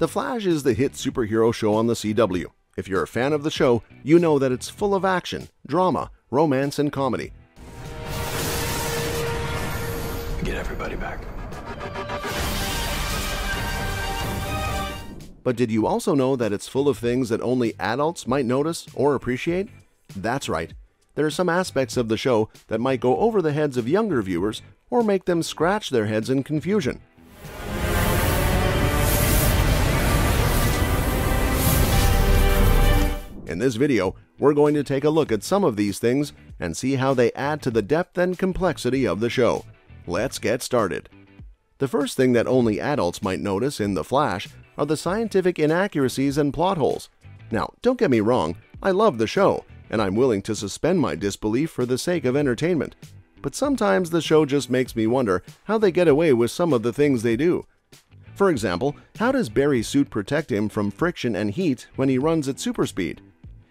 The Flash is the hit superhero show on the CW. If you're a fan of the show, you know that it's full of action, drama, romance, and comedy. Get everybody back. But did you also know that it's full of things that only adults might notice or appreciate? That's right. There are some aspects of the show that might go over the heads of younger viewers or make them scratch their heads in confusion. In this video, we're going to take a look at some of these things and see how they add to the depth and complexity of the show. Let's get started. The first thing that only adults might notice in The Flash are the scientific inaccuracies and plot holes. Now, don't get me wrong, I love the show, and I'm willing to suspend my disbelief for the sake of entertainment. But sometimes the show just makes me wonder how they get away with some of the things they do. For example, how does Barry's suit protect him from friction and heat when he runs at super speed?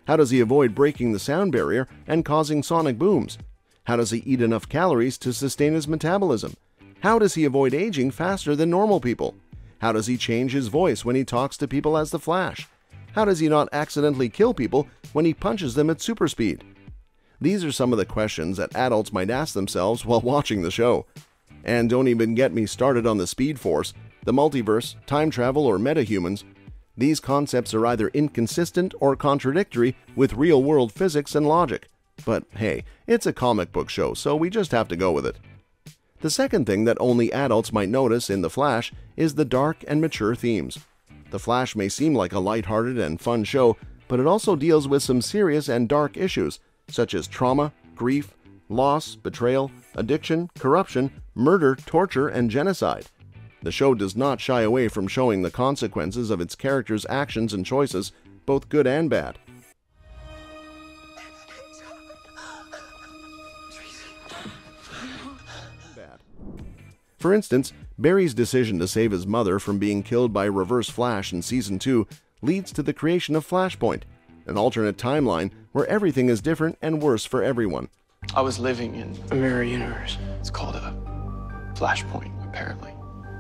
How does he avoid breaking the sound barrier and causing sonic booms? How does he eat enough calories to sustain his metabolism? How does he avoid aging faster than normal people? How does he change his voice when he talks to people as the Flash? How does he not accidentally kill people when he punches them at super speed? These are some of the questions that adults might ask themselves while watching the show. And don't even get me started on the Speed Force, the multiverse, time travel, or metahumans. These concepts are either inconsistent or contradictory with real-world physics and logic. But hey, it's a comic book show, so we just have to go with it. The second thing that only adults might notice in The Flash is the dark and mature themes. The Flash may seem like a lighthearted and fun show, but it also deals with some serious and dark issues, such as trauma, grief, loss, betrayal, addiction, corruption, murder, torture, and genocide. The show does not shy away from showing the consequences of its characters' actions and choices, both good and bad. For instance, Barry's decision to save his mother from being killed by Reverse Flash in Season 2 leads to the creation of Flashpoint, an alternate timeline where everything is different and worse for everyone. I was living in a mirror universe. It's called a Flashpoint, apparently.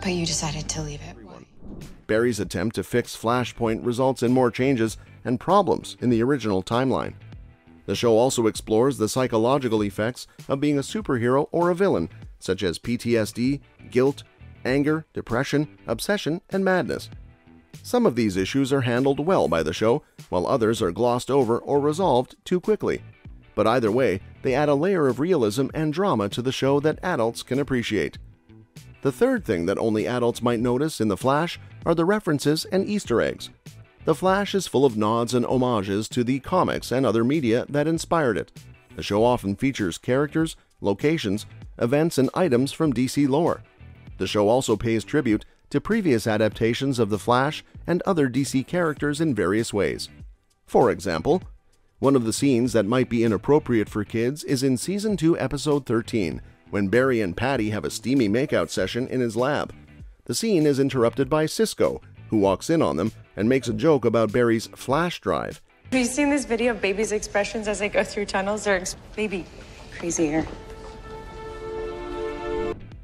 But you decided to leave it. Why? Barry's attempt to fix Flashpoint results in more changes and problems in the original timeline. The show also explores the psychological effects of being a superhero or a villain, such as PTSD, guilt, anger, depression, obsession, and madness. Some of these issues are handled well by the show, while others are glossed over or resolved too quickly. But either way, they add a layer of realism and drama to the show that adults can appreciate. The third thing that only adults might notice in The Flash are the references and Easter eggs. The Flash is full of nods and homages to the comics and other media that inspired it. The show often features characters, locations, events, and items from DC lore. The show also pays tribute to previous adaptations of The Flash and other DC characters in various ways. For example, one of the scenes that might be inappropriate for kids is in Season 2, Episode 13, when Barry and Patty have a steamy makeout session in his lab. The scene is interrupted by Cisco, who walks in on them and makes a joke about Barry's flash drive. Have you seen this video of babies' expressions as they go through tunnels? They're baby crazier.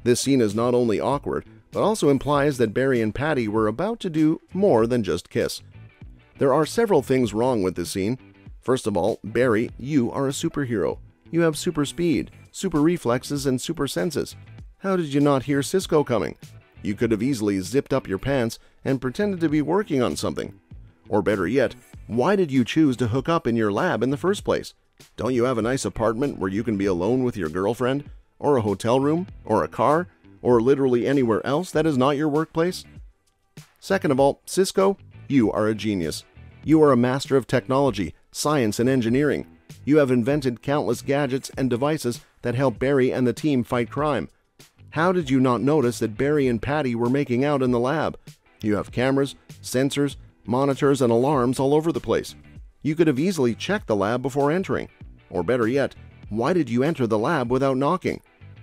This scene is not only awkward, but also implies that Barry and Patty were about to do more than just kiss. There are several things wrong with this scene. First of all, Barry, you are a superhero. You have super speed, super reflexes, and super senses. How did you not hear Cisco coming? You could have easily zipped up your pants and pretended to be working on something. Or better yet, why did you choose to hook up in your lab in the first place? Don't you have a nice apartment where you can be alone with your girlfriend? Or a hotel room? Or a car? Or literally anywhere else that is not your workplace? Second of all, Cisco, you are a genius. You are a master of technology, science, and engineering. You have invented countless gadgets and devices that help Barry and the team fight crime. How did you not notice that Barry and Patty were making out in the lab? You have cameras, sensors, monitors, and alarms all over the place. You could have easily checked the lab before entering. Or better yet, why did you enter the lab without knocking?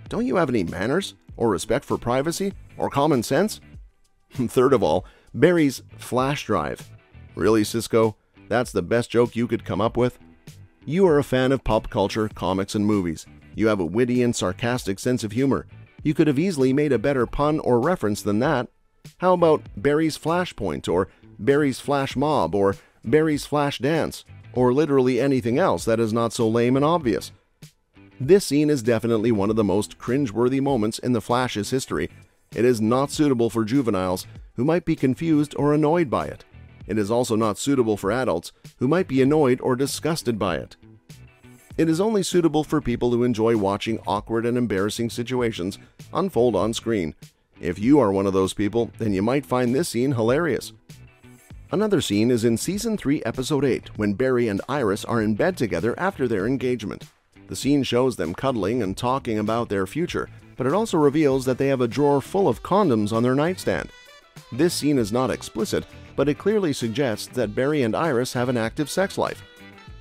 Don't you have any manners, or respect for privacy, or common sense? Third of all, Barry's flash drive. Really, Cisco? That's the best joke you could come up with? You are a fan of pop culture, comics, and movies. You have a witty and sarcastic sense of humor. You could have easily made a better pun or reference than that. How about Barry's Flashpoint, or Barry's Flash Mob, or Barry's Flash Dance, or literally anything else that is not so lame and obvious? This scene is definitely one of the most cringe-worthy moments in the Flash's history. It is not suitable for juveniles who might be confused or annoyed by it. It is also not suitable for adults who might be annoyed or disgusted by it. It is only suitable for people who enjoy watching awkward and embarrassing situations unfold on screen. If you are one of those people, then you might find this scene hilarious. Another scene is in Season 3, Episode 8, when Barry and Iris are in bed together after their engagement. The scene shows them cuddling and talking about their future, but it also reveals that they have a drawer full of condoms on their nightstand. This scene is not explicit, but it clearly suggests that Barry and Iris have an active sex life.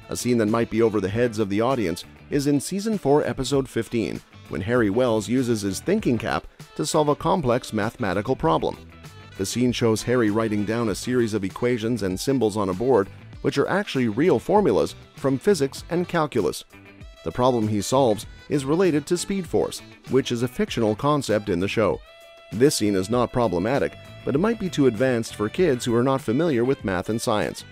A scene that might be over the heads of the audience is in Season 4, Episode 15, when Harry Wells uses his thinking cap to solve a complex mathematical problem. The scene shows Harry writing down a series of equations and symbols on a board, which are actually real formulas from physics and calculus. The problem he solves is related to Speed Force, which is a fictional concept in the show. This scene is not problematic, but it might be too advanced for kids who are not familiar with math and science.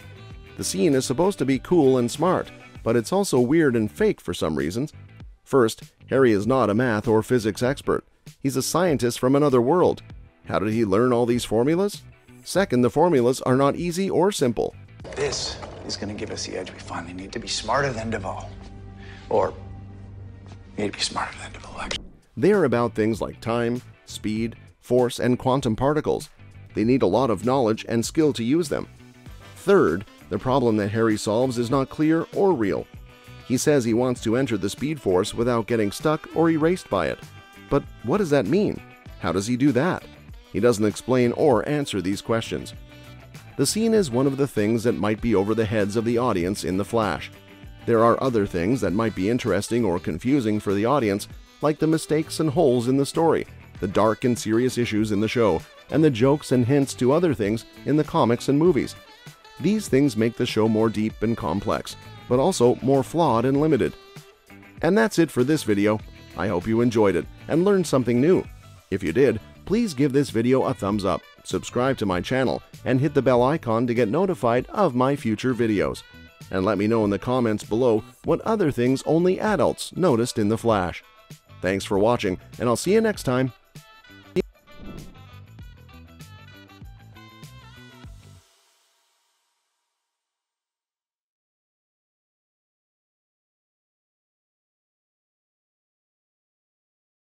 The scene is supposed to be cool and smart, but it's also weird and fake for some reasons. First, Harry is not a math or physics expert. He's a scientist from another world. How did he learn all these formulas? Second, the formulas are not easy or simple. This is going to give us the edge we finally need to be smarter than Duvall. Or need to be smarter than Duvall, actually. They are about things like time, speed, force, and quantum particles. They need a lot of knowledge and skill to use them. Third, the problem that Harry solves is not clear or real. He says he wants to enter the Speed Force without getting stuck or erased by it. But what does that mean? How does he do that? He doesn't explain or answer these questions. The scene is one of the things that might be over the heads of the audience in The Flash. There are other things that might be interesting or confusing for the audience, like the mistakes and holes in the story, the dark and serious issues in the show, and the jokes and hints to other things in the comics and movies. These things make the show more deep and complex, but also more flawed and limited. And that's it for this video. I hope you enjoyed it and learned something new. If you did, please give this video a thumbs up, subscribe to my channel, and hit the bell icon to get notified of my future videos. And let me know in the comments below what other things only adults noticed in The Flash. Thanks for watching, and I'll see you next time.